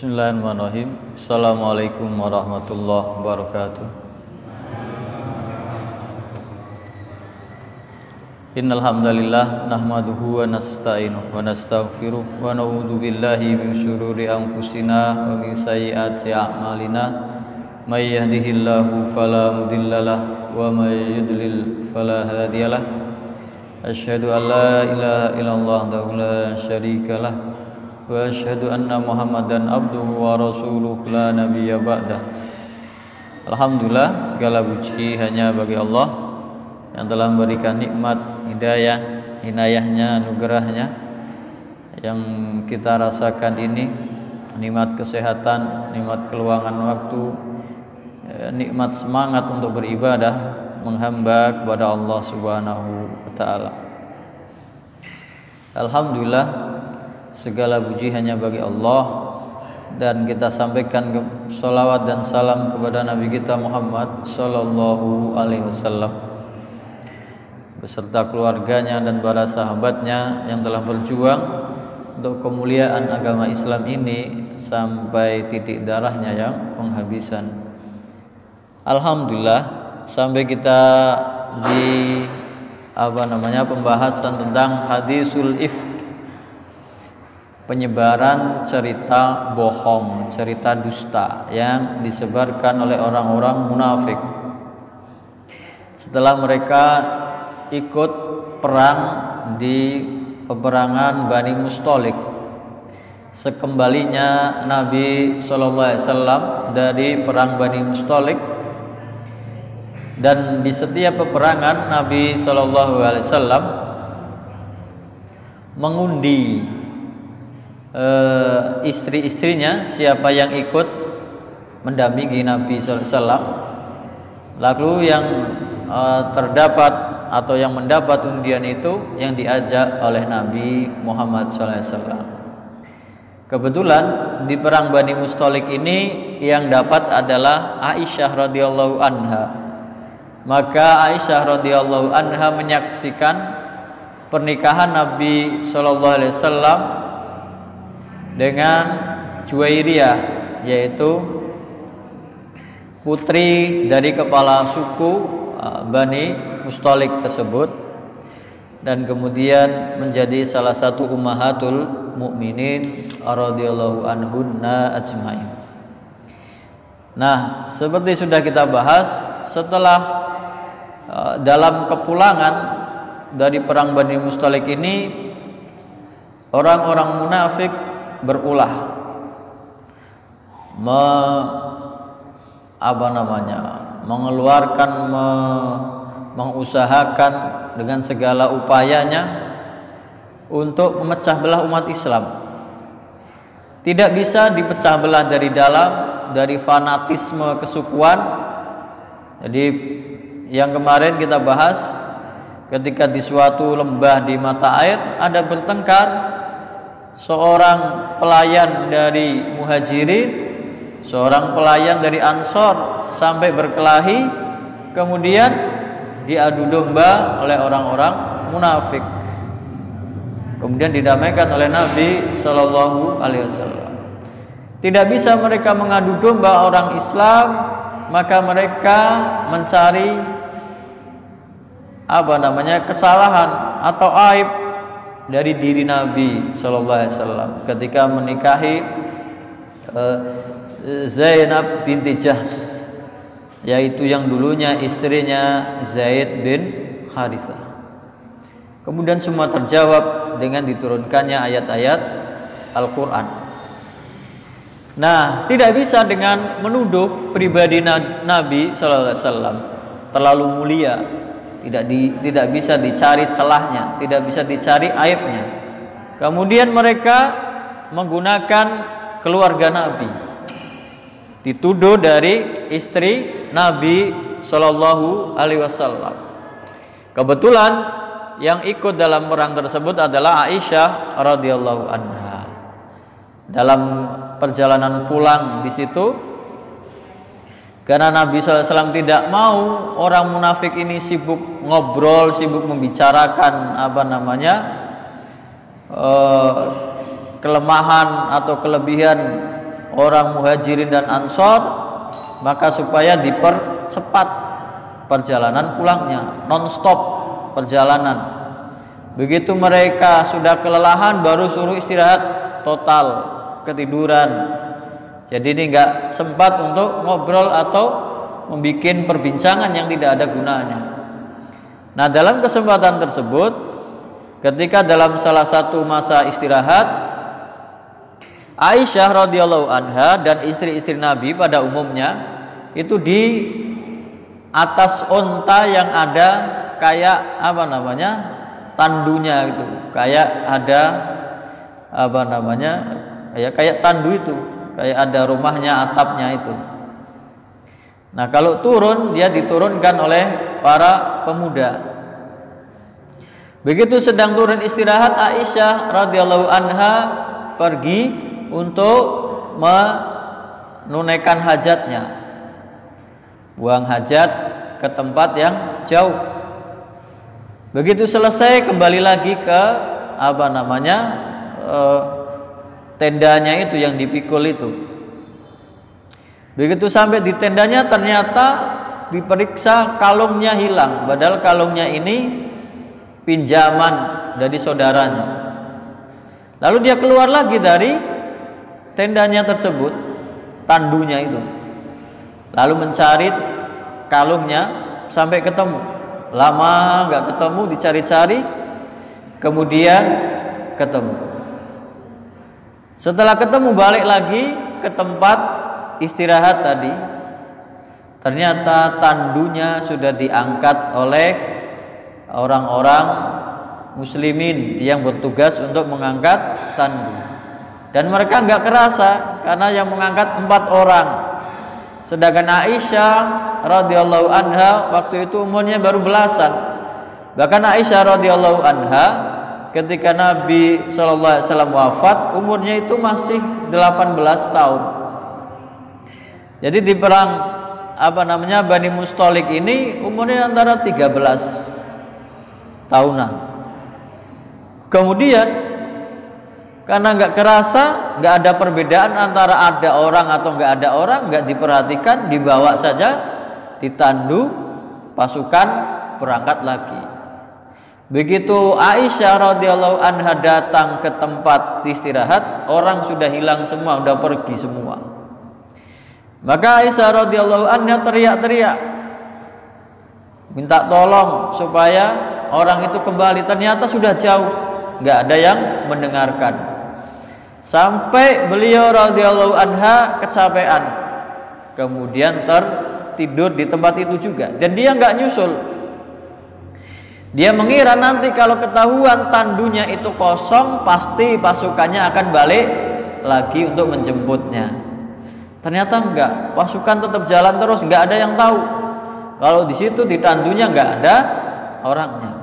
Bismillahirrahmanirrahim. Assalamualaikum warahmatullahi wabarakatuh. Innal hamdalillah nahmaduhu wa nasta'inuhu wa nastaghfiruh wa na'udzu billahi min syururi anfusina wa min sayyiati a'malina. May yahdihillahu fala mudhillalah wa may yudlil fala hadiyalah. Asyhadu an la ilaha illallah wahdahu la syarikalah wa asyhadu anna Muhammadan abduhu wa rasuluh la nabiyya ba'dah. Alhamdulillah, segala puji hanya bagi Allah yang telah memberikan nikmat hidayah, inayahnya, anugerahnya yang kita rasakan ini, nikmat kesehatan, nikmat keluangan waktu, nikmat semangat untuk beribadah, menghamba kepada Allah Subhanahu wa taala. Alhamdulillah, segala puji hanya bagi Allah, dan kita sampaikan salawat dan salam kepada Nabi kita Muhammad sallallahu alaihi wasallam beserta keluarganya dan para sahabatnya yang telah berjuang untuk kemuliaan agama Islam ini sampai titik darahnya yang penghabisan. Alhamdulillah, sampai kita di pembahasan tentang hadisul ifk, penyebaran cerita bohong, cerita dusta yang disebarkan oleh orang-orang munafik setelah mereka ikut perang di peperangan Bani Mustalik. Sekembalinya Nabi SAW dari perang Bani Mustalik, dan di setiap peperangan Nabi SAW mengundi istri-istrinya siapa yang ikut mendampingi Nabi SAW. Lalu yang terdapat atau yang mendapat undian itu yang diajak oleh Nabi Muhammad SAW. Kebetulan di perang Bani Mustalik ini yang dapat adalah Aisyah radhiyallahu anha. Maka Aisyah radhiyallahu anha menyaksikan pernikahan Nabi SAW dengan Juwairiyah, yaitu putri dari kepala suku Bani Mustalik tersebut, dan kemudian menjadi salah satu ummahatul mukminin radhiyallahu anhunna ajmain. Nah, seperti sudah kita bahas, setelah dalam kepulangan dari perang Bani Mustalik ini, orang-orang munafik berulah mengeluarkan, mengusahakan dengan segala upayanya untuk memecah belah umat Islam. Tidak bisa dipecah belah dari dalam, dari fanatisme kesukuan. Jadi yang kemarin kita bahas, ketika di suatu lembah di mata air ada bertengkar seorang pelayan dari Muhajirin, seorang pelayan dari Ansor, sampai berkelahi, kemudian diadu domba oleh orang-orang munafik, kemudian didamaikan oleh Nabi Shallallahu Alaihi Wasallam. Tidak bisa mereka mengadu domba orang Islam, maka mereka mencari kesalahan atau aib dari diri Nabi Shallallahu Alaihi Wasallam ketika menikahi Zainab binti Jahsh, yaitu yang dulunya istrinya Zaid bin Harithah. Kemudian semua terjawab dengan diturunkannya ayat-ayat Al-Quran. Nah, tidak bisa dengan menuduh pribadi Nabi Shallallahu Alaihi Wasallam terlalu mulia. Tidak bisa dicari celahnya, tidak bisa dicari aibnya. Kemudian mereka menggunakan keluarga Nabi, dituduh dari istri Nabi Shallallahu Alaihi Wasallam. Kebetulan yang ikut dalam perang tersebut adalah Aisyah radhiyallahu anha. Dalam perjalanan pulang di situ, karena Nabi SAW tidak mau orang munafik ini sibuk ngobrol, sibuk membicarakan kelemahan atau kelebihan orang Muhajirin dan Ansor, maka supaya dipercepat perjalanan pulangnya, non-stop perjalanan. Begitu mereka sudah kelelahan baru suruh istirahat total, ketiduran. Jadi ini nggak sempat untuk ngobrol atau membuat perbincangan yang tidak ada gunanya. Nah, dalam kesempatan tersebut, ketika dalam salah satu masa istirahat, Aisyah radhiyallahu anha dan istri-istri Nabi pada umumnya itu di atas onta yang ada kayak apa namanya, tandunya gitu, kayak ada apa namanya, kayak tandu itu, kayak ada rumahnya, atapnya itu. Nah, kalau turun dia diturunkan oleh para pemuda. Begitu sedang turun istirahat, Aisyah radhiyallahu anha pergi untuk menunaikan hajatnya, buang hajat ke tempat yang jauh. Begitu selesai kembali lagi ke apa namanya, tendanya itu yang dipikul itu. Begitu sampai di tendanya ternyata diperiksa kalungnya hilang, padahal kalungnya ini pinjaman dari saudaranya. Lalu dia keluar lagi dari tendanya tersebut, tandunya itu, lalu mencari kalungnya sampai ketemu. Lama nggak ketemu, dicari-cari, kemudian ketemu. Setelah ketemu balik lagi ke tempat istirahat tadi, ternyata tandunya sudah diangkat oleh orang-orang muslimin yang bertugas untuk mengangkat tandu, dan mereka nggak kerasa karena yang mengangkat 4 orang, sedangkan Aisyah radhiyallahu anha waktu itu umurnya baru belasan. Bahkan Aisyah radhiyallahu anha ketika Nabi SAW wafat umurnya itu masih 18 tahun. Jadi di perang apa namanya Bani Mustalik ini umurnya antara 13 tahunan. Kemudian karena nggak kerasa, nggak ada perbedaan antara ada orang atau nggak ada orang, nggak diperhatikan, dibawa saja, ditandu, pasukan berangkat lagi. Begitu Aisyah radhiyallahu anha datang ke tempat istirahat, orang sudah hilang semua, sudah pergi semua. Maka Aisyah radhiyallahu anha teriak-teriak, minta tolong supaya orang itu kembali. Ternyata sudah jauh, nggak ada yang mendengarkan. Sampai beliau radhiyallahu anha kecapean, kemudian tertidur di tempat itu juga. Dan dia nggak nyusul. Dia mengira nanti kalau ketahuan tandunya itu kosong, pasti pasukannya akan balik lagi untuk menjemputnya. Ternyata enggak, pasukan tetap jalan terus, enggak ada yang tahu kalau di situ di tandunya enggak ada orangnya.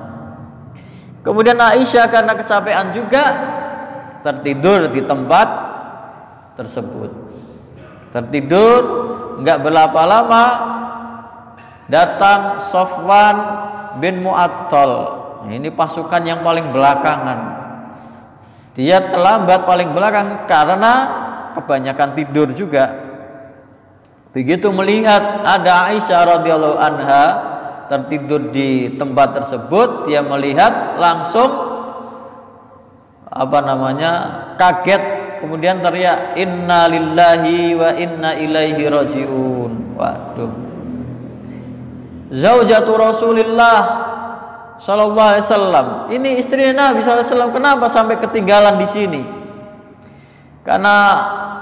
Kemudian Aisyah karena kecapean juga tertidur di tempat tersebut. Tertidur, enggak berapa lama datang Sofwan bin Mu'attal. Ini pasukan yang paling belakangan. Dia terlambat paling belakang karena kebanyakan tidur juga. Begitu melihat ada Aisyah radhiyallahu anha tertidur di tempat tersebut, dia melihat langsung apa namanya kaget, kemudian teriak inna lillahi wa inna ilaihi rajiun. Waduh, zaujatu Rasulillah sallallahu alaihi wasallam, ini istrinya Nabi sallallahu alaihi wasallam, kenapa sampai ketinggalan di sini? Karena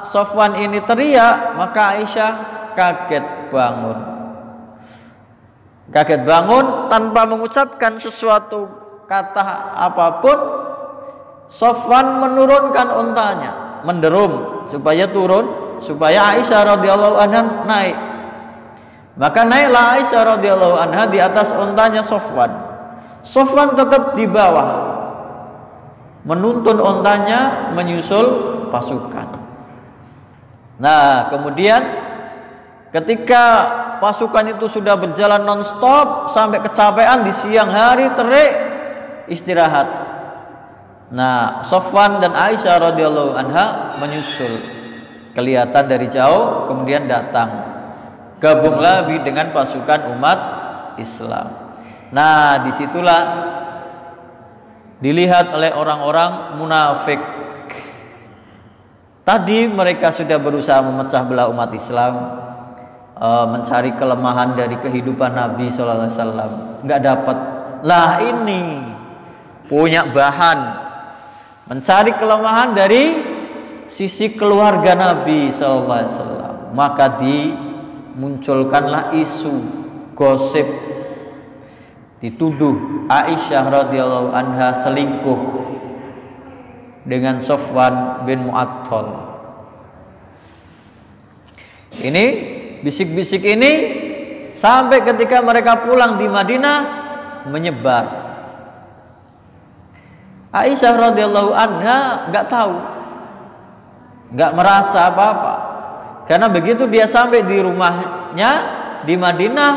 Sofwan ini teriak, maka Aisyah kaget bangun. Kaget bangun tanpa mengucapkan sesuatu kata apapun. Sofwan menurunkan untanya, menderum supaya turun, supaya Aisyah radhiyallahu anha naik. Maka naiklah Aisyah radhiyallahu anha di atas untanya Sofwan. Sofwan tetap di bawah, menuntun untanya menyusul pasukan. Nah, kemudian ketika pasukan itu sudah berjalan non-stop sampai kecapean di siang hari, terik istirahat. Nah, Sofwan dan Aisyah radhiyallahu anha menyusul. kelihatan dari jauh, kemudian datang, gabunglah dengan pasukan umat Islam. Nah, disitulah dilihat oleh orang-orang munafik. Tadi mereka sudah berusaha memecah belah umat Islam, mencari kelemahan dari kehidupan Nabi Sallallahu Alaihi Wasallam, nggak dapat. Lah ini punya bahan mencari kelemahan dari sisi keluarga Nabi Sallallahu Alaihi Wasallam, maka dimunculkanlah isu gosip, dituduh Aisyah radhiyallahu anha selingkuh dengan Sofwan bin Mu'attal. Ini bisik-bisik ini sampai ketika mereka pulang di Madinah menyebar. Aisyah radhiyallahu anha nggak tahu, nggak merasa apa-apa, karena begitu dia sampai di rumahnya di Madinah,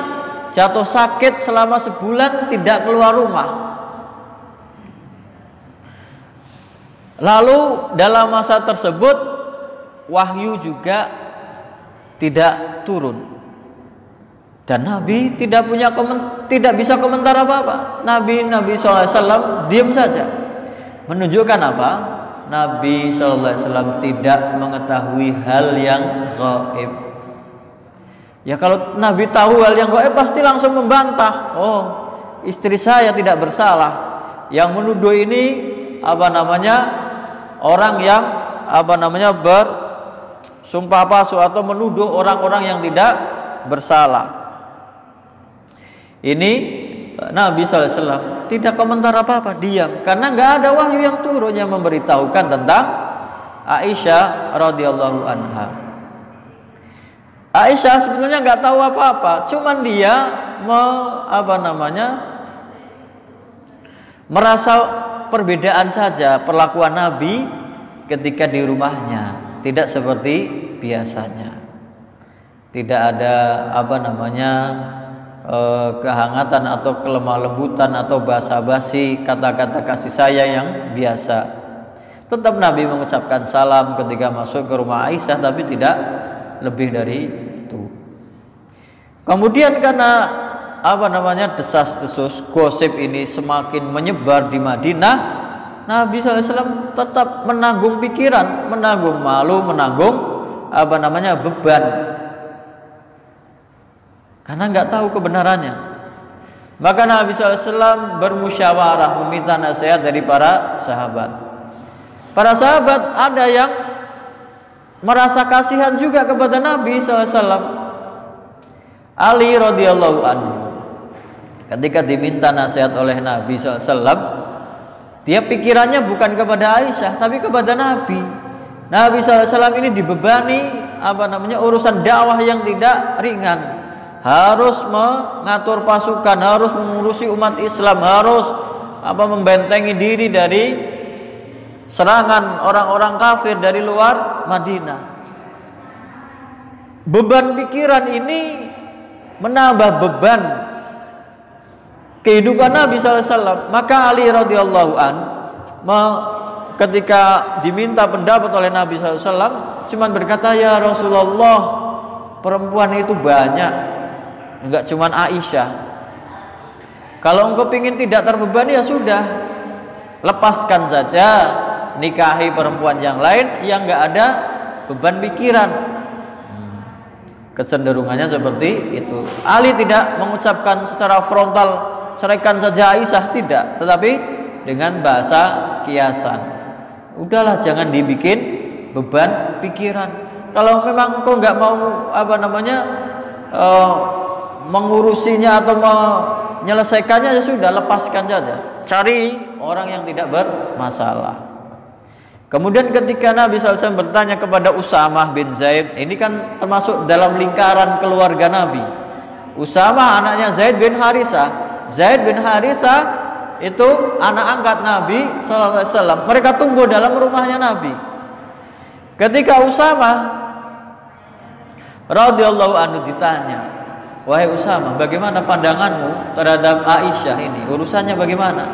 jatuh sakit selama sebulan tidak keluar rumah. Lalu dalam masa tersebut wahyu juga tidak turun, dan Nabi tidak bisa komentar apa-apa. Nabi SAW diam saja, menunjukkan apa? Nabi SAW tidak mengetahui hal yang gaib. Ya kalau Nabi tahu hal yang gaib pasti langsung membantah. Oh, istri saya tidak bersalah. Yang menuduh ini orang yang bersumpah palsu atau menuduh orang-orang yang tidak bersalah. Ini Nabi SAW tidak komentar apa-apa, diam, karena nggak ada wahyu yang turun yang memberitahukan tentang Aisyah radhiyallahu anha. Aisyah sebetulnya nggak tahu apa-apa, cuman dia merasa perbedaan saja perlakuan Nabi ketika di rumahnya, tidak seperti biasanya. Tidak ada kehangatan atau kelemah lembutan atau basa-basi, kata-kata kasih sayang yang biasa. Tetap Nabi mengucapkan salam ketika masuk ke rumah Aisyah, tapi tidak lebih dari itu. Kemudian karena desas-desus gosip ini semakin menyebar di Madinah, Nabi SAW tetap menanggung pikiran, menanggung malu, menanggung beban, karena nggak tahu kebenarannya. Maka Nabi SAW bermusyawarah, meminta nasihat dari para sahabat. Para sahabat ada yang merasa kasihan juga kepada Nabi SAW. Ali radhiyallahu anhu ketika diminta nasihat oleh Nabi SAW, dia pikirannya bukan kepada Aisyah tapi kepada Nabi. Nabi SAW ini dibebani urusan dakwah yang tidak ringan, harus mengatur pasukan, harus mengurusi umat Islam, harus membentengi diri dari serangan orang-orang kafir dari luar Madinah. Beban pikiran ini menambah beban kehidupan Nabi SAW. Maka Ali radhiyallahu an ketika diminta pendapat oleh Nabi SAW cuman berkata, ya Rasulullah, perempuan itu banyak, enggak cuman Aisyah. Kalau engkau ingin tidak terbebani, ya sudah, lepaskan saja, nikahi perempuan yang lain yang enggak ada beban pikiran. Kecenderungannya seperti itu. Ali tidak mengucapkan secara frontal ceraikan saja Aisyah, tidak, tetapi dengan bahasa kiasan. Udahlah, jangan dibikin beban pikiran. Kalau memang engkau nggak mau mengurusinya atau menyelesaikannya, ya sudah, lepaskan saja. Cari orang yang tidak bermasalah. Kemudian ketika Nabi SAW bertanya kepada Usamah bin Zaid, ini kan termasuk dalam lingkaran keluarga Nabi. Usamah anaknya Zaid bin Harisah. Zaid bin Harisah itu anak angkat Nabi SAW. Mereka tumbuh dalam rumahnya Nabi. Ketika Usamah radhiyallahu anhu ditanya, wahai Usamah, bagaimana pandanganmu terhadap Aisyah ini? Urusannya bagaimana?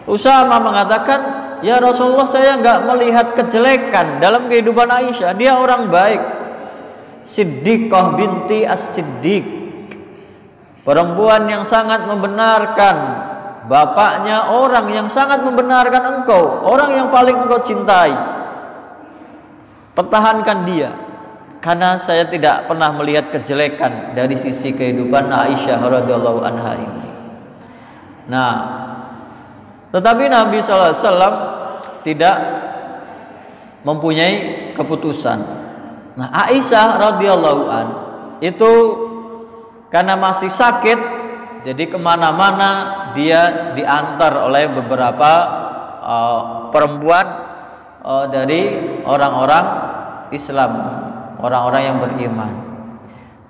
Usamah mengatakan, "Ya Rasulullah, saya nggak melihat kejelekan dalam kehidupan Aisyah. Dia orang baik. Siddiqah binti As-Siddiq, perempuan yang sangat membenarkan. Bapaknya orang yang sangat membenarkan engkau, orang yang paling engkau cintai. Pertahankan dia, karena saya tidak pernah melihat kejelekan dari sisi kehidupan Aisyah radhiyallahu anha ini." Nah, tetapi Nabi SAW tidak mempunyai keputusan. Nah, Aisyah radhiyallahu an itu karena masih sakit, jadi kemana-mana dia diantar oleh beberapa perempuan dari orang-orang Islam, orang-orang yang beriman.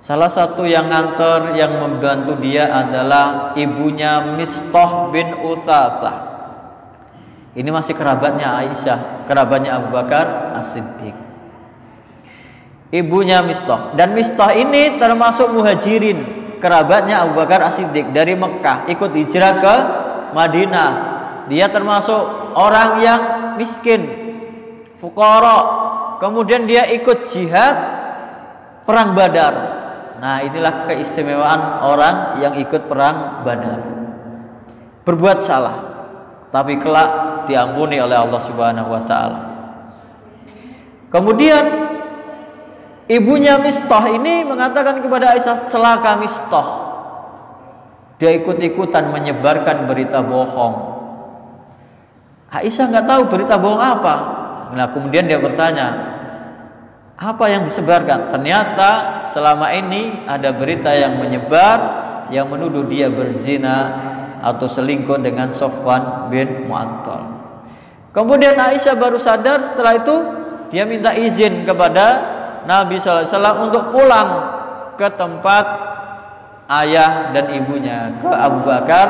Salah satu yang nganter, yang membantu dia adalah ibunya Mistah bin Usasah. Ini masih kerabatnya Aisyah, kerabatnya Abu Bakar As-Siddiq. Ibunya Mistah, dan Mistah ini termasuk muhajirin, kerabatnya Abu Bakar As-Siddiq dari Mekah, ikut hijrah ke Madinah. Dia termasuk orang yang miskin, fuqara. Kemudian dia ikut jihad perang Badar. Nah, inilah keistimewaan orang yang ikut perang Badar. Berbuat salah, tapi kelak diampuni oleh Allah Subhanahu wa taala. Kemudian ibunya Mistah ini mengatakan kepada Aisyah, "Celaka Mistah. Dia ikut-ikutan menyebarkan berita bohong." Aisyah nggak tahu berita bohong apa. Nah, kemudian dia bertanya, "Apa yang disebarkan?" Ternyata selama ini ada berita yang menyebar yang menuduh dia berzina atau selingkuh dengan Sofwan bin Mu'attal. Kemudian Aisyah baru sadar. Setelah itu dia minta izin kepada Nabi SAW untuk pulang ke tempat ayah dan ibunya, ke Abu Bakar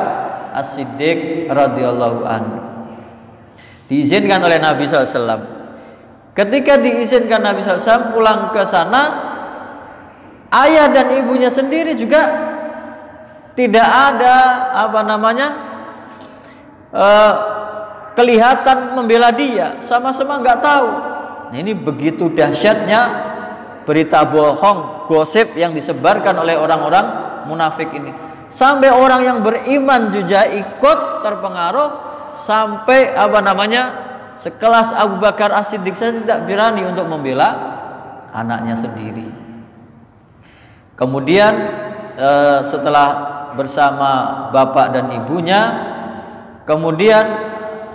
As-Siddiq radhiyallahu anhu. Diizinkan oleh Nabi SAW. Ketika diizinkan Nabi SAW pulang ke sana, ayah dan ibunya sendiri juga tidak ada kelihatan membela dia, sama-sama nggak tahu. Nah, ini begitu dahsyatnya berita bohong, gosip yang disebarkan oleh orang-orang munafik ini, sampai orang yang beriman juga ikut terpengaruh, sampai sekelas Abu Bakar As-Siddiq saya tidak berani untuk membela anaknya sendiri. Kemudian setelah bersama bapak dan ibunya, kemudian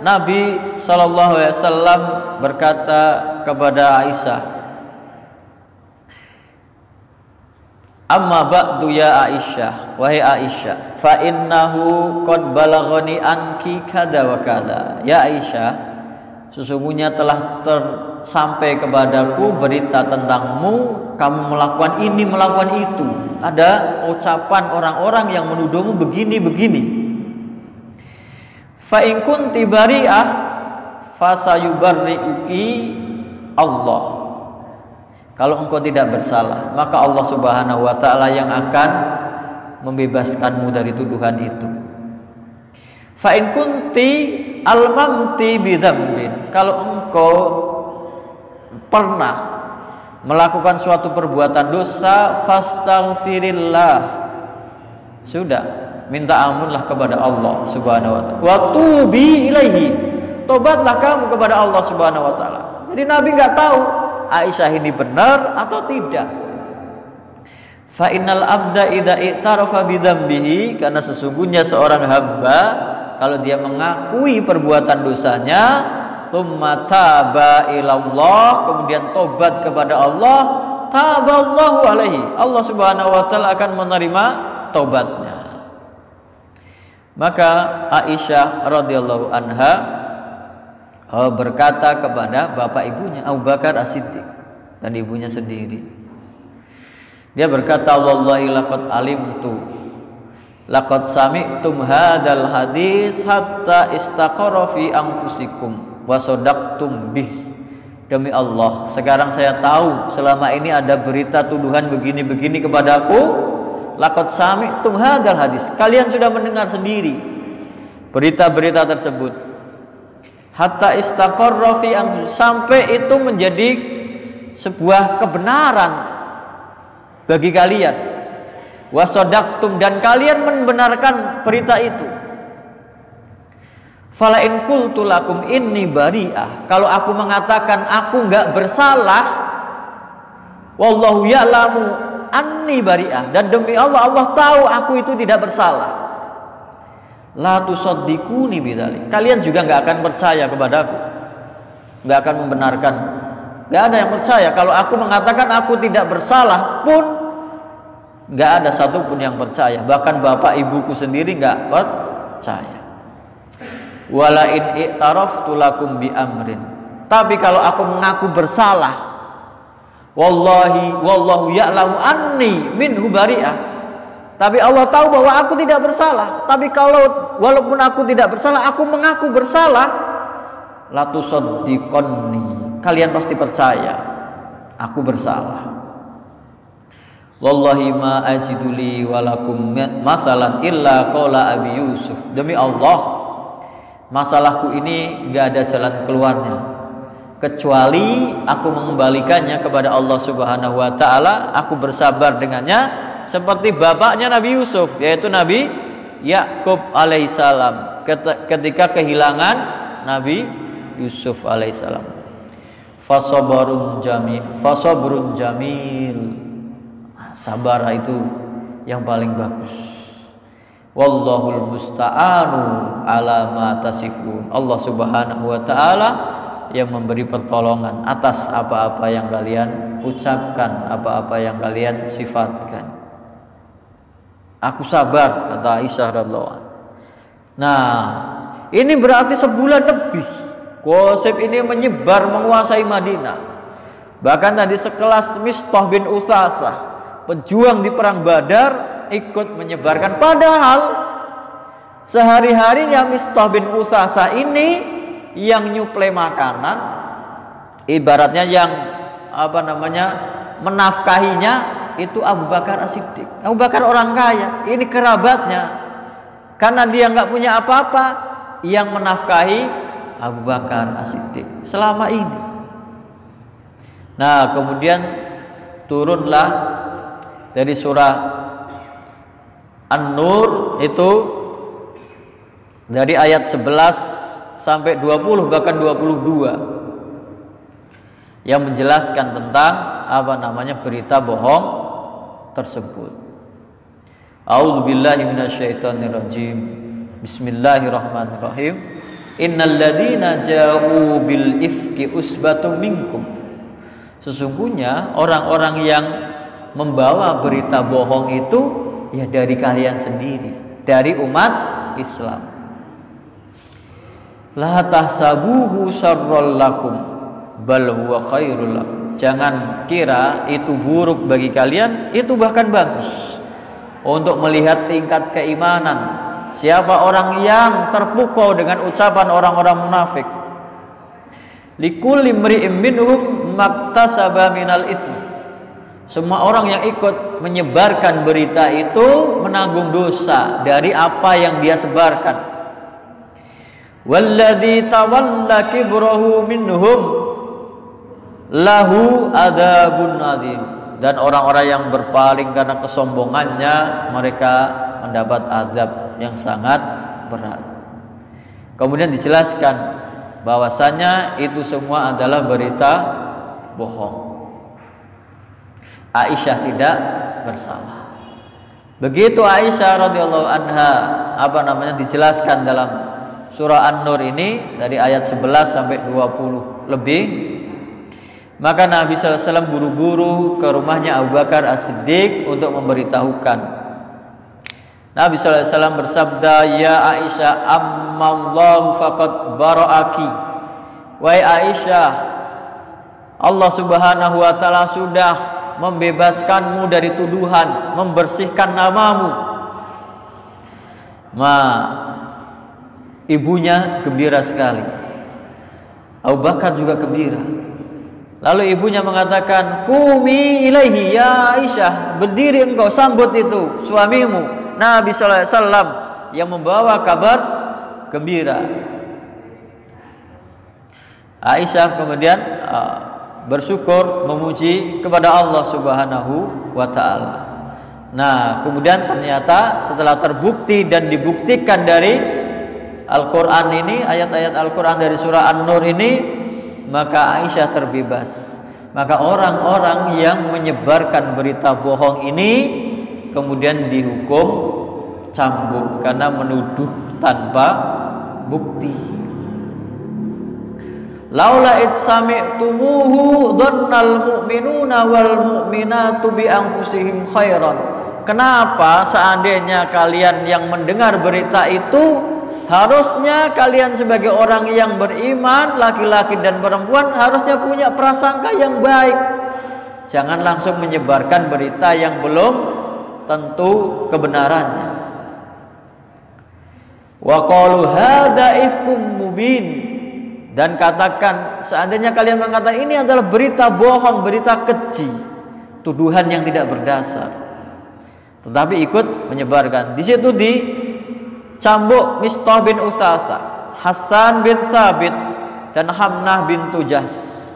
Nabi SAW berkata kepada Aisyah, "Amma ba'du ya Aisyah, wahai Aisyah, fa innahu qad balaghani anki kada wa kada." Ya Aisyah, sesungguhnya telah sampai kepadaku berita tentangmu, kamu melakukan ini, melakukan itu. Ada ucapan orang-orang yang menuduhmu begini-begini. Fa in kunti bari'ah fasayubarri'uki Allah. Kalau engkau tidak bersalah, maka Allah Subhanahu wa taala yang akan membebaskanmu dari tuduhan itu. Fa in kunti almamti bidzambin, kalau engkau pernah melakukan suatu perbuatan dosa, fastaghfirillah, sudah, minta ampunlah kepada Allah Subhanahu wa taala. Wa tubi ilaihi, tobatlah kamu kepada Allah Subhanahu wa taala. Jadi Nabi nggak tahu Aisyah ini benar atau tidak. Fa innal abda idza i'tarafa bidzambihi, karena sesungguhnya seorang hamba kalau dia mengakui perbuatan dosanya, tsumma taba ilallah, kemudian tobat kepada Allah, taballahu alaihi, Allah Subhanahu wa taala akan menerima tobatnya. Maka Aisyah radhiyallahu anha berkata kepada bapak ibunya Abu Bakar As-Siddiq dan ibunya sendiri. Dia berkata, "Wallahi laqad alimtu laqad sami'tum hadzal hadis hatta istaqarra fi anfusikum wa sadaqtum bih." Demi Allah, sekarang saya tahu selama ini ada berita tuduhan begini-begini kepadaku. Laqad sami'tum hadzal hadis, kalian sudah mendengar sendiri berita-berita tersebut. hatta istaqarra fi anfusikum, sampai itu menjadi sebuah kebenaran bagi kalian. Wa sadaqtum, dan kalian membenarkan berita itu. Fala in qultu lakum inni bari'ah, kalau aku mengatakan aku enggak bersalah, wallahu ya'lamu anni bari'ah, dan demi Allah, Allah tahu aku itu tidak bersalah. La tusaddiquni bidzalik, kalian juga enggak akan percaya kepadaku, enggak akan membenarkan. Enggak ada yang percaya kalau aku mengatakan aku tidak bersalah pun, enggak ada satupun yang percaya. Bahkan bapak ibuku sendiri enggak percaya. Wala in i'taraftu lakum bi amrin, tapi kalau aku mengaku bersalah, wallahi wallahu ya'lamu anni minhu bari'ah, tapi Allah tahu bahwa aku tidak bersalah, tapi kalau walaupun aku tidak bersalah, aku mengaku bersalah, la tusaddiqonni, kalian pasti percaya aku bersalah. Wallahi ma ajidu li walakum masalan illa qala Abi Yusuf, demi Allah, masalahku ini gak ada jalan keluarnya kecuali aku mengembalikannya kepada Allah Subhanahu wa taala. Aku bersabar dengannya seperti bapaknya Nabi Yusuf, yaitu Nabi Yakub alaihissalam ketika kehilangan Nabi Yusuf alaihissalam. Fasabrun jamil, sabar itu yang paling bagus. Wallahul musta'anu ala ma tasifun, Allah Subhanahu wa taala yang memberi pertolongan atas apa-apa yang kalian ucapkan, apa-apa yang kalian sifatkan. Aku sabar, kata Aisyah radhiyallahu anha. Nah, ini berarti sebulan lebih gosip ini menyebar menguasai Madinah. Bahkan tadi sekelas Mistah bin Usasah, pejuang di perang Badar, ikut menyebarkan, padahal sehari-harinya Mistah bin Usasah ini yang nyuplai makanan, ibaratnya yang menafkahinya itu Abu Bakar As-Siddiq. Abu Bakar orang kaya, ini kerabatnya, karena dia nggak punya apa-apa, yang menafkahi Abu Bakar As-Siddiq selama ini. Nah, kemudian turunlah dari surah An-Nur itu dari ayat 11 sampai 20 bahkan 22 yang menjelaskan tentang berita bohong tersebut. A'udzubillahi minasyaitonirrajim. Bismillahirrahmanirrahim. Innal ladzina ja'u bil ifki usbatum minkum, sesungguhnya orang-orang yang membawa berita bohong itu ya dari kalian sendiri, dari umat Islam. La tahsabuhu syarrul lakum bal huwa khairul lakum, jangan kira itu buruk bagi kalian, itu bahkan bagus. Untuk melihat tingkat keimanan siapa orang yang terpukau dengan ucapan orang-orang munafik. Likulli imri'in minhum maktasaba minal itsm, semua orang yang ikut menyebarkan berita itu menanggung dosa dari apa yang dia sebarkan. Walladzi tawalla kibrahu minhum lahu adzabun adzim, dan orang-orang yang berpaling karena kesombongannya, mereka mendapat azab yang sangat berat. Kemudian dijelaskan bahwasanya itu semua adalah berita bohong. Aisyah tidak bersalah. Begitu Aisyah radhiyallahu anha dijelaskan dalam surah An-Nur ini dari ayat 11 sampai 20 lebih, maka Nabi SAW buru-buru ke rumahnya Abu Bakar As-Siddiq untuk memberitahukan. Nabi SAW bersabda, "Ya Aisyah, ammallahu faqad bara'aki." Wahai Aisyah, Allah Subhanahu wa taala sudah membebaskanmu dari tuduhan, membersihkan namamu. Ibunya gembira sekali, Abu Bakar juga gembira. Lalu ibunya mengatakan, "Qumi ilaihi ya Aisyah, berdiri engkau sambut itu suamimu." Nabi SAW yang membawa kabar gembira. Aisyah kemudian bersyukur, memuji kepada Allah Subhanahu wa taala. Nah, kemudian ternyata setelah terbukti dan dibuktikan dari Al-Qur'an ini, ayat-ayat Al-Qur'an dari surah An-Nur ini, maka Aisyah terbebas. Maka orang-orang yang menyebarkan berita bohong ini kemudian dihukum cambuk karena menuduh tanpa bukti. Laula id sami'tumuhu dhannal mu'minuna wal mu'minatu bi anfusihim khairan. Kenapa seandainya kalian yang mendengar berita itu, harusnya kalian sebagai orang yang beriman, laki-laki dan perempuan, harusnya punya prasangka yang baik. Jangan langsung menyebarkan berita yang belum tentu kebenarannya. Wa qalu hadza ifkum mubin. Dan katakan, seandainya kalian mengatakan ini adalah berita bohong, berita keji, tuduhan yang tidak berdasar, tetapi ikut menyebarkan. Di situ dicambuk Mistah bin Usasa, Hasan bin Sabit, dan Hamnah bin Tujas.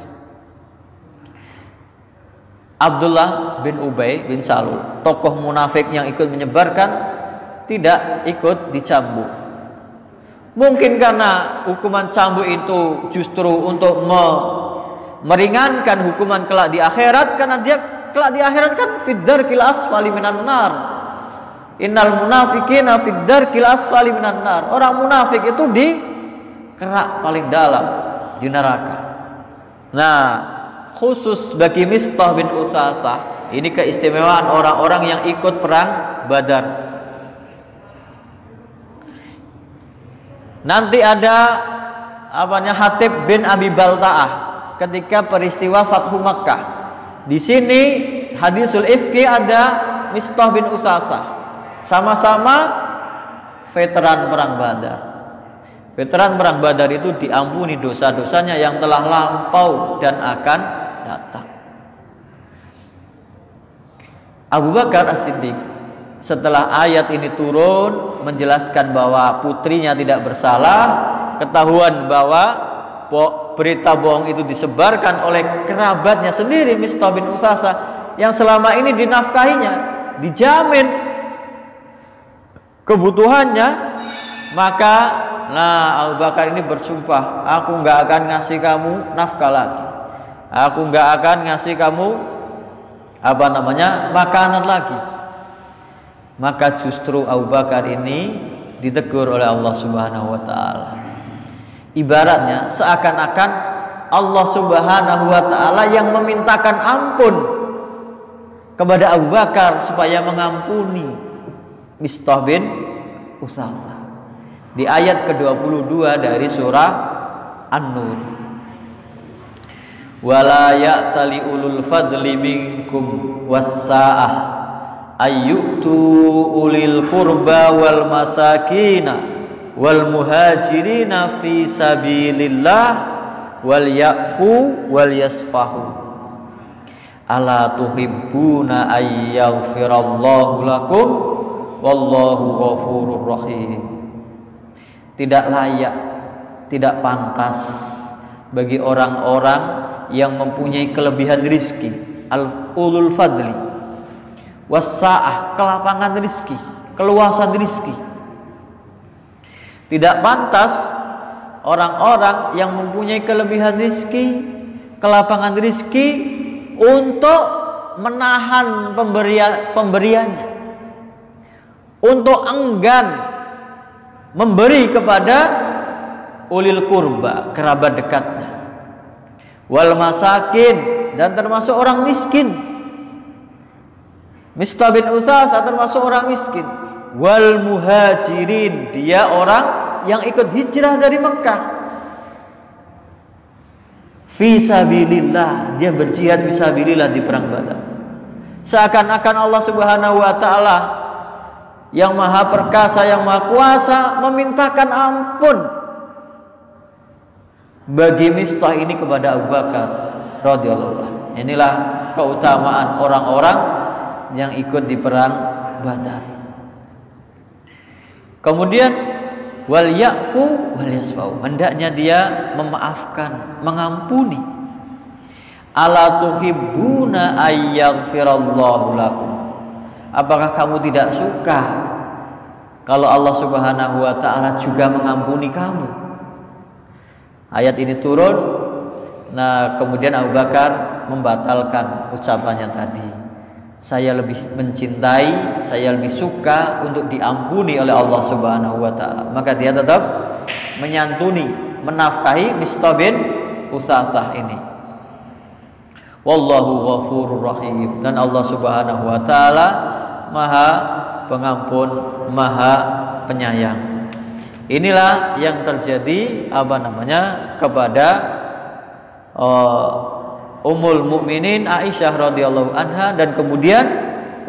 Abdullah bin Ubay bin Salul, tokoh munafik yang ikut menyebarkan, tidak ikut dicambuk. Mungkin karena hukuman cambuk itu justru untuk meringankan hukuman kelak di akhirat, karena dia kelak di akhirat kan fid-darkil asfali minan nar. Innal munafiqina fid-darkil asfali minan nar. Orang munafik itu di kerak paling dalam di neraka. Nah, khusus bagi Mistah bin Usasah, ini keistimewaan orang-orang yang ikut perang Badar. Nanti ada Hatib bin Abi Balta'ah ketika peristiwa Fathu Makkah. Di sini hadisul ifki ada Mistah bin Usasah, sama-sama veteran perang Badar. Veteran perang Badar itu diampuni dosa-dosanya yang telah lampau dan akan datang. Abu Bakar As-Siddiq setelah ayat ini turun menjelaskan bahwa putrinya tidak bersalah, ketahuan bahwa berita bohong itu disebarkan oleh kerabatnya sendiri, Mistah bin Usasah, yang selama ini dinafkahinya, dijamin kebutuhannya, maka Abu Bakar ini bersumpah, aku nggak akan ngasih kamu nafkah lagi, aku nggak akan ngasih kamu makanan lagi. Maka justru Abu Bakar ini ditegur oleh Allah Subhanahu wa taala. Ibaratnya seakan-akan Allah Subhanahu wa taala yang memintakan ampun kepada Abu Bakar supaya mengampuni Mistah bin Usasah. Di ayat ke-22 dari surah An-Nur. Wala ya'tali ulul fadli minkum was-sa'ah ayyutu ulil qurba wal masakina wal muhajirina fi sabilillah wal ya'fu wal yasfahu ala tuhibbuna ayyaghfirallahu lakum wallahu ghafurur rahim. Tidak layak, tidak pantas bagi orang-orang yang mempunyai kelebihan rizki, al-ulul fadli, wasa'ah, kelapangan rizki, keluasan rizki. Tidak pantas orang-orang yang mempunyai kelebihan rizki, kelapangan rizki untuk menahan pemberiannya, untuk enggan memberi kepada ulil kurba, kerabat dekatnya, wal masakin, dan termasuk orang miskin. Mistah bin Usasah termasuk orang miskin. Wal muhajirin, dia orang yang ikut hijrah dari Mekah. Fi sabilillah, dia berjihad fi sabilillah di perang Badar. Seakan-akan Allah Subhanahu wa taala yang maha perkasa, yang maha kuasa memintakan ampun bagi Mistah ini kepada Abu Bakar radhiyallahu anhu. Inilah keutamaan orang-orang yang ikut di perang Badar. Kemudian wal ya'fu wal yasfau. Hendaknya dia memaafkan, mengampuni. Ala tuhibbuna ayyaghfirallahu lakum. Apakah kamu tidak suka kalau Allah Subhanahu wa taala juga mengampuni kamu? Ayat ini turun. Nah, kemudian Abu Bakar membatalkan ucapannya tadi. Saya lebih mencintai, saya lebih suka untuk diampuni oleh Allah Subhanahu wa taala. Maka dia tetap menyantuni, menafkahi Mistah bin Usasah ini. Wallahu ghafurur rahim. Dan Allah Subhanahu wa taala Maha Pengampun, Maha Penyayang. Inilah yang terjadi kepada Ummul Mukminin Aisyah radhiyallahu anha, dan kemudian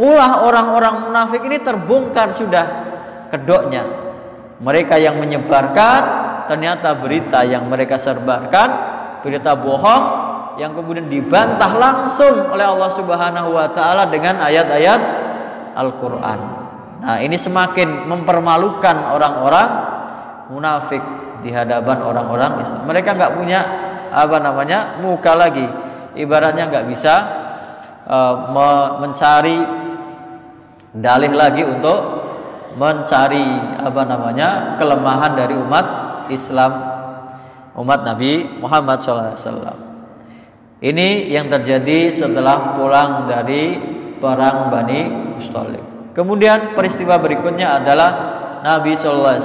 ulah orang-orang munafik ini terbongkar sudah kedoknya. Mereka yang menyebarkan, ternyata berita yang mereka sebarkan berita bohong yang kemudian dibantah langsung oleh Allah Subhanahu wa taala dengan ayat-ayat Al-Qur'an. Nah, ini semakin mempermalukan orang-orang munafik di hadapan orang-orang Islam. Mereka nggak punya muka lagi. Ibaratnya nggak bisa mencari dalih lagi untuk mencari kelemahan dari umat Islam, umat Nabi Muhammad SAW. Ini yang terjadi setelah pulang dari perang Bani Mustalik. Kemudian peristiwa berikutnya adalah Nabi SAW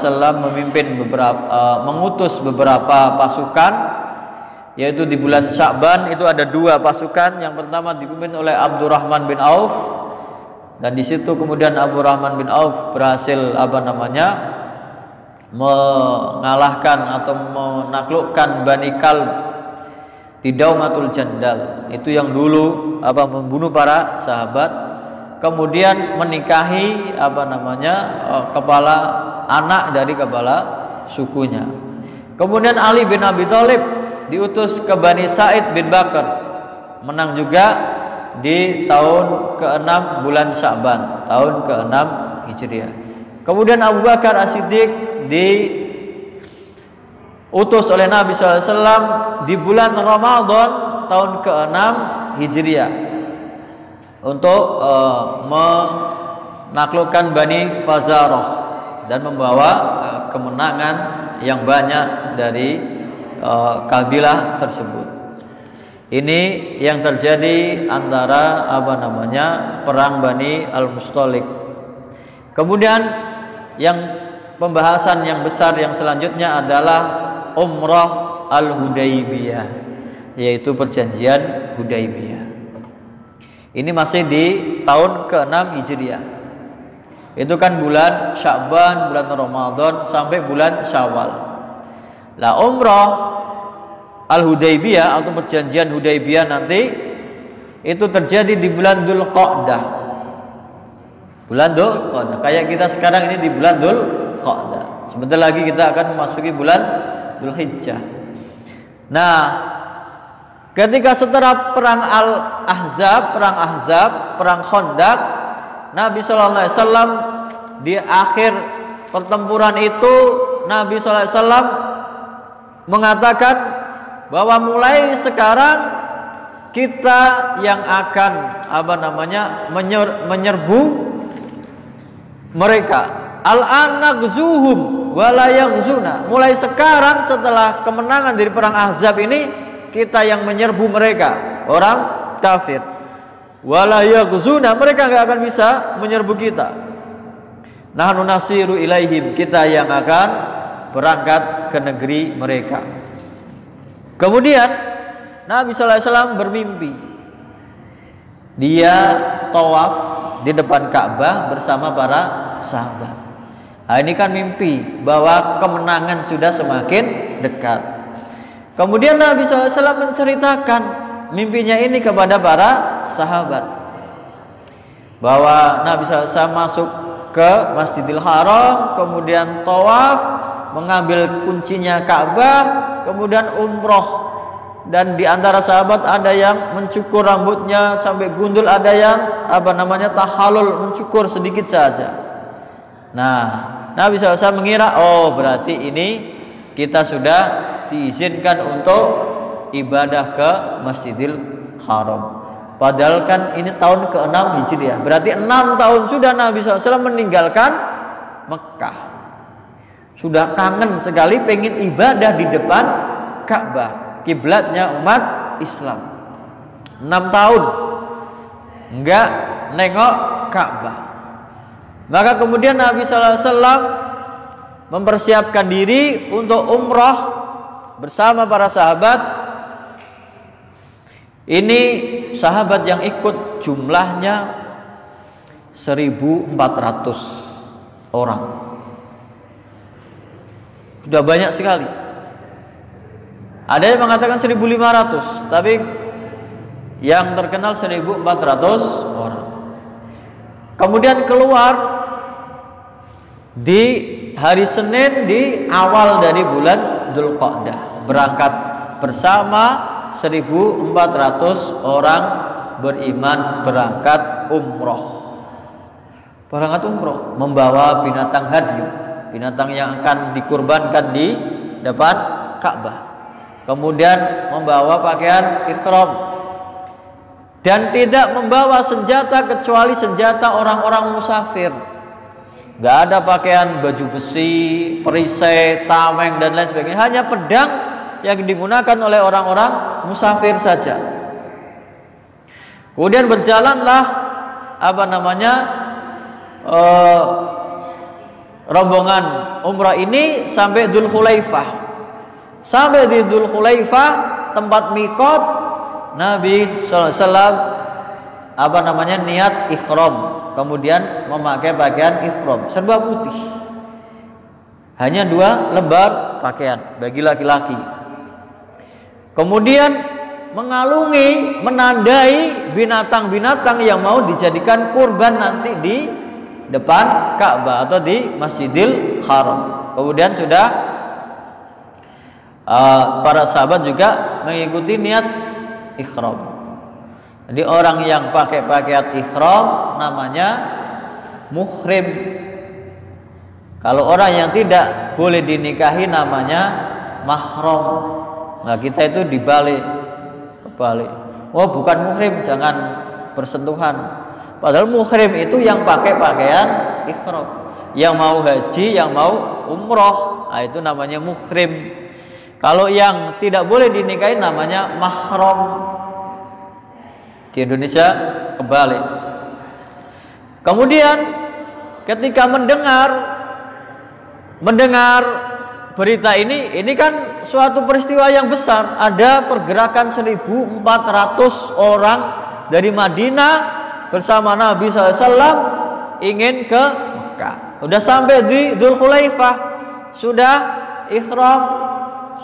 mengutus beberapa pasukan, yaitu di bulan Sya'ban itu ada 2 pasukan. Yang pertama dipimpin oleh Abdurrahman bin Auf, dan di situ kemudian Abdurrahman bin Auf berhasil mengalahkan atau menaklukkan Bani Kalb di Daumatul Jandal. Itu yang dulu membunuh para sahabat. Kemudian menikahi kepala anak dari kepala sukunya. Kemudian Ali bin Abi Thalib diutus ke Bani Sa'id bin Bakar, menang juga di tahun ke-6 bulan Sya'ban, tahun ke-6 Hijriah. Kemudian Abu Bakar As-Siddiq diutus oleh Nabi SAW di bulan Ramadan tahun ke-6 Hijriah untuk menaklukkan Bani Fazarah dan membawa kemenangan yang banyak dari kabilah tersebut. Ini yang terjadi antara perang Bani Al-Mustalik. Kemudian yang pembahasan yang besar yang selanjutnya adalah Umrah Al-Hudaybiyah, yaitu perjanjian Hudaybiyah. Ini masih di tahun ke-6 Hijriah. Itu kan bulan Sya'ban, bulan Ramadan sampai bulan Syawal. Lah, Umrah Al-Hudaybiyah atau perjanjian Hudaybiyah nanti itu terjadi di bulan Dzulqa'dah. Bulan Dzulqa'dah. Kayak kita sekarang ini di bulan Dzulqa'dah. Sebentar lagi kita akan memasuki bulan Dzulhijjah. Nah, ketika setelah perang Al-Ahzab, perang Khandaq, Nabi sallallahu alaihi wasallam di akhir pertempuran itu Nabi sallallahu alaihi wasallam mengatakan bahwa mulai sekarang kita yang akan menyerbu mereka. Al-ana gzuhum wa la yaghzuna. Mulai sekarang setelah kemenangan dari perang Ahzab ini, kita yang menyerbu mereka, orang kafir. Wa la yaghzuna, mereka enggak akan bisa menyerbu kita. Nahnu nasiru ilaihim, kita yang akan berangkat ke negeri mereka. Kemudian Nabi sallallahu alaihi wasallam bermimpi. Dia tawaf di depan Ka'bah bersama para sahabat. Nah, ini kan mimpi bahwa kemenangan sudah semakin dekat. Kemudian Nabi SAW menceritakan mimpinya ini kepada para sahabat, bahwa Nabi SAW masuk ke Masjidil Haram, kemudian tawaf, mengambil kuncinya Ka'bah, kemudian umroh. Dan di antara sahabat ada yang mencukur rambutnya sampai gundul, ada yang tahallul, mencukur sedikit saja. Nah, Nabi SAW mengira, oh berarti ini kita sudah diizinkan untuk ibadah ke Masjidil Haram. Padahal kan ini tahun ke-6 Hijriah. Berarti 6 tahun sudah Nabi SAW meninggalkan Mekah. Sudah kangen sekali pengen ibadah di depan Ka'bah, kiblatnya umat Islam. 6 tahun enggak nengok Ka'bah. Maka kemudian Nabi SAW mempersiapkan diri untuk umrah bersama para sahabat. Ini sahabat yang ikut jumlahnya 1.400 orang. Sudah banyak sekali. Ada yang mengatakan 1.500, tapi yang terkenal 1.400 orang. Kemudian keluar di hari Senin di awal dari bulan Dzulqa'dah, berangkat bersama 1.400 orang beriman berangkat umroh. Berangkat umroh membawa binatang hadyu, binatang yang akan dikurbankan di depan Ka'bah. Kemudian membawa pakaian ihram dan tidak membawa senjata kecuali senjata orang-orang musafir. Gak ada pakaian baju besi, perisai, tameng dan lain sebagainya. Hanya pedang yang digunakan oleh orang-orang musafir saja. Kemudian berjalanlah rombongan umrah ini sampai Dzulhulaifah. Sampai di Dzulhulaifah, tempat mikot, Nabi SAW niat ihram, kemudian memakai pakaian ihram serba putih. Hanya 2 lembar pakaian bagi laki-laki. Kemudian mengalungi, menandai binatang-binatang yang mau dijadikan kurban nanti di depan Ka'bah atau di Masjidil Haram. Kemudian sudah para sahabat juga mengikuti niat ihram. Jadi orang yang pakai pakaian ihram namanya muhrim. Kalau orang yang tidak boleh dinikahi namanya mahram. Nah kita itu kebalik. Oh bukan muhrim, jangan bersentuhan. Padahal muhrim itu yang pakai pakaian ihram, yang mau haji, yang mau umroh, nah itu namanya muhrim. Kalau yang tidak boleh dinikahi namanya mahram. Di Indonesia kebalik. Kemudian ketika mendengar berita ini kan suatu peristiwa yang besar. Ada pergerakan 1.400 orang dari Madinah bersama Nabi SAW ingin ke Mekah. Sudah sampai di Dzulhulaifah, sudah ihram,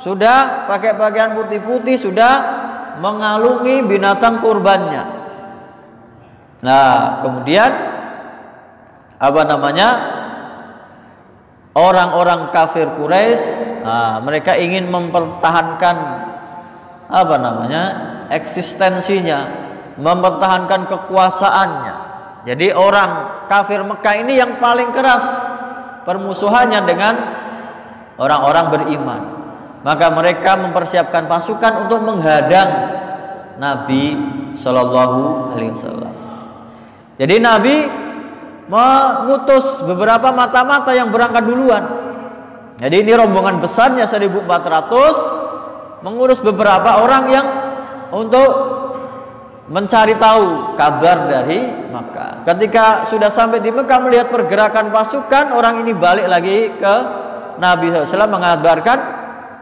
sudah pakai pakaian putih-putih, sudah mengalungi binatang kurbannya. Nah kemudian orang-orang kafir Quraisy, mereka ingin mempertahankan eksistensinya, mempertahankan kekuasaannya. Jadi orang kafir Mekah ini yang paling keras permusuhannya dengan orang-orang beriman. Maka mereka mempersiapkan pasukan untuk menghadang Nabi Shallallahu Alaihi Wasallam. Jadi Nabi mengutus beberapa mata-mata yang berangkat duluan. Jadi ini rombongan besarnya 1.400 mengurus beberapa orang yang untuk mencari tahu kabar dari Makkah. Ketika sudah sampai di Mekah melihat pergerakan pasukan, orang ini balik lagi ke Nabi SAW mengabarkan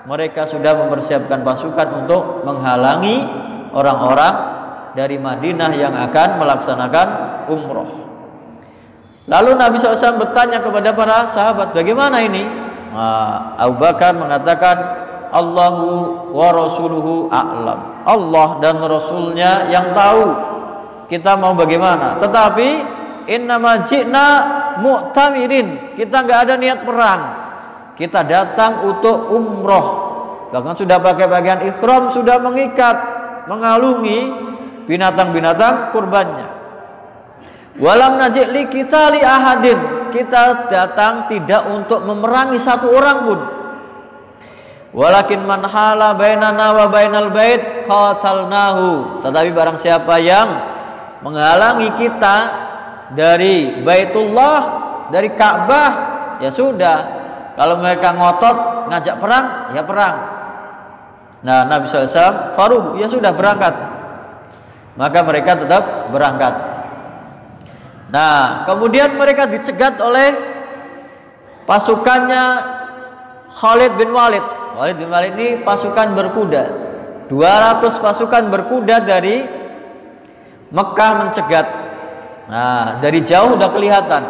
mereka sudah mempersiapkan pasukan untuk menghalangi orang-orang dari Madinah yang akan melaksanakan umroh. Lalu Nabi SAW bertanya kepada para sahabat, bagaimana ini? Abu Bakar mengatakan, Allahu wa rasuluhu a'lam. Allah dan Rasulnya yang tahu kita mau bagaimana. Tetapi innama ji'na mu'tamirin, kita nggak ada niat perang, kita datang untuk umroh. Bahkan sudah pakai pakaian ihram, sudah mengikat, mengalungi binatang-binatang kurbannya. Walam najik li kita li ahadin, kita datang tidak untuk memerangi satu orang pun. Walakin man hala bainana wa bainal bait qatalnahu. Tetapi barang siapa yang menghalangi kita dari Baitullah, dari Ka'bah, ya sudah. Kalau mereka ngotot ngajak perang, ya perang. Nah, Nabi SAW faruh, ya sudah berangkat. Maka mereka tetap berangkat. Nah, kemudian mereka dicegat oleh pasukannya Khalid bin Walid. Khalid bin Walid ini pasukan berkuda. 200 pasukan berkuda dari Mekah mencegat. Nah, dari jauh udah kelihatan.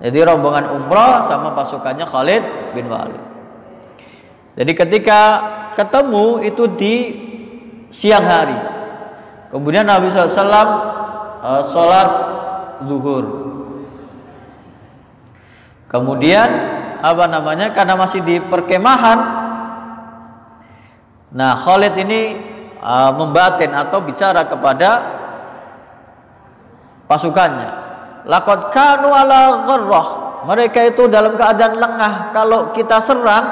Jadi rombongan umrah sama pasukannya Khalid bin Walid. Jadi ketika ketemu itu di siang hari. Kemudian Nabi SAW sholat zuhur. Kemudian karena masih di perkemahan, nah Khalid ini membatin atau bicara kepada pasukannya, laqad kanu ala gharrah, mereka itu dalam keadaan lengah. Kalau kita serang,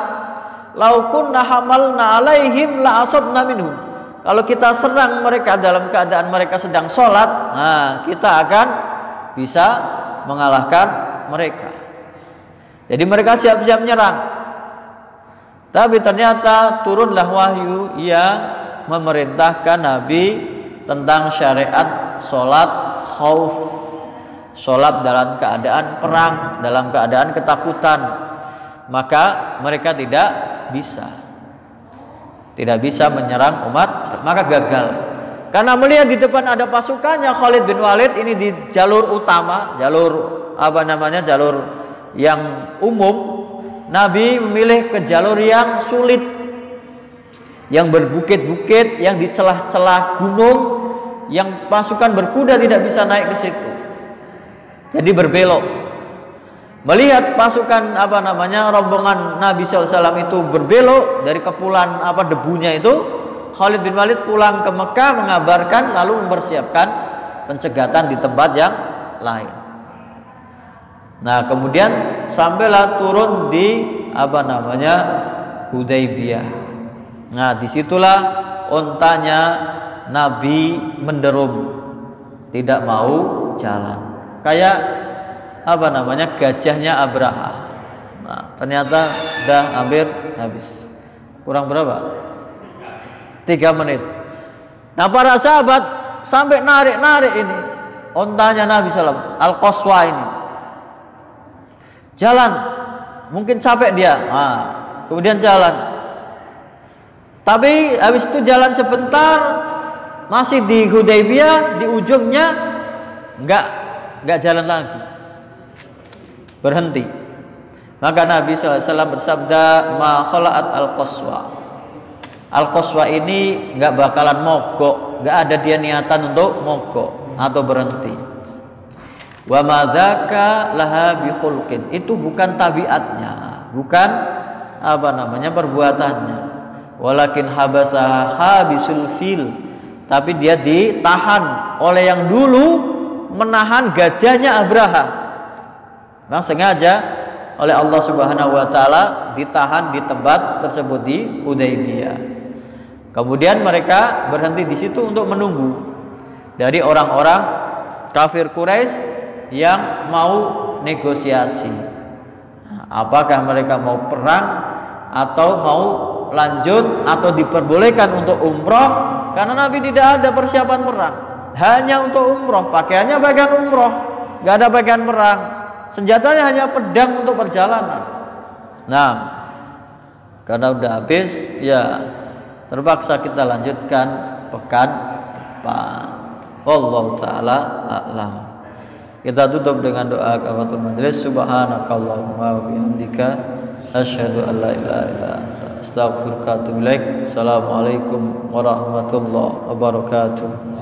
lau kunna hamalna alaihim la asabna minhum, kalau kita serang mereka dalam keadaan mereka sedang sholat, nah kita akan bisa mengalahkan mereka. Jadi mereka siap-siap menyerang. Tapi ternyata turunlah wahyu yang memerintahkan Nabi tentang syariat sholat khauf, sholat dalam keadaan perang, dalam keadaan ketakutan. Maka mereka tidak bisa menyerang umat, maka gagal. Karena melihat di depan ada pasukannya Khalid bin Walid ini di jalur utama, jalur yang umum, Nabi memilih ke jalur yang sulit, yang berbukit-bukit, yang di celah-celah gunung, yang pasukan berkuda tidak bisa naik ke situ. Jadi berbelok. Melihat pasukan rombongan Nabi SAW itu berbelok dari kepulan debunya itu, Khalid bin Walid pulang ke Mekah mengabarkan, lalu mempersiapkan pencegatan di tempat yang lain. Nah, kemudian sampailah turun di Hudaybiyah. Nah, disitulah ontanya Nabi menderum, tidak mau jalan. Kayak gajahnya Abraha. Nah, ternyata sudah hampir habis. Kurang berapa? 3 menit. Nah, para sahabat sampai narik ini ontanya Nabi SAW, Al-Qaswa ini. Jalan, mungkin capek dia. Nah, kemudian jalan. Tapi habis itu jalan sebentar, masih di Hudaybiyah, di ujungnya enggak jalan lagi, berhenti. Maka Nabi SAW bersabda, ma khala'at al-qaswa. Al-qaswa ini enggak bakalan mogok, enggak ada dia niatan untuk mogok atau berhenti. Wa madzaka laha bi khulqin, itu bukan tabiatnya, bukan perbuatannya. Walakin habasaha habisul fil, tapi dia ditahan oleh yang dulu menahan gajahnya Abraha. Memang sengaja oleh Allah Subhanahu wa taala ditahan di tempat tersebut di Hudaybiyah. Kemudian mereka berhenti di situ untuk menunggu dari orang-orang kafir Quraisy yang mau negosiasi. Apakah mereka mau perang atau mau lanjut atau diperbolehkan untuk umroh? Karena Nabi tidak ada persiapan perang, hanya untuk umroh, pakaiannya pakaian umroh, nggak ada pakaian perang, senjatanya hanya pedang untuk perjalanan. Nah, karena udah habis, ya terpaksa kita lanjutkan pekan depan. Wallahu taala a'lam. Kita tutup dengan doa kafaratul majlis. Subhanakallahumma wa bihamdika asyhadu an la ilaha illa anta astaghfiruka wa atubu ilaik. Assalamualaikum warahmatullahi wabarakatuh.